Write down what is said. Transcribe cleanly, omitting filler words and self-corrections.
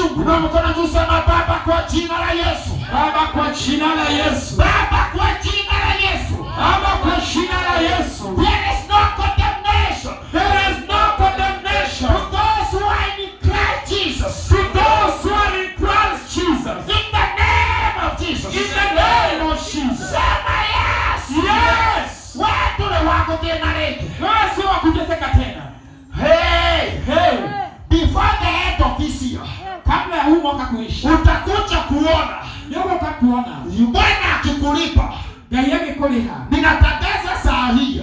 uchungu. Ndio mkono tusema Baba kwa jina la Yesu. Baba kwa jina la Yesu. Baba kwa jina la Yesu. Baba kwa jina la Yesu. There is no condemnation. There is no condemnation To those who are in Christ Jesus. to those who are in Christ Jesus. In the name of Jesus. In the name of Jesus. Sema yes. Yes. Watu ni wako tena reke. Wewe si wa kuteseka tena. Hey. Hey. Before the end of this year. Kabla ya huu mwaka kuisha. Utakuja kuona. Ndio utakuona. Bwana akikulipa. Gari yake koliha. Ninatangaza saa hii.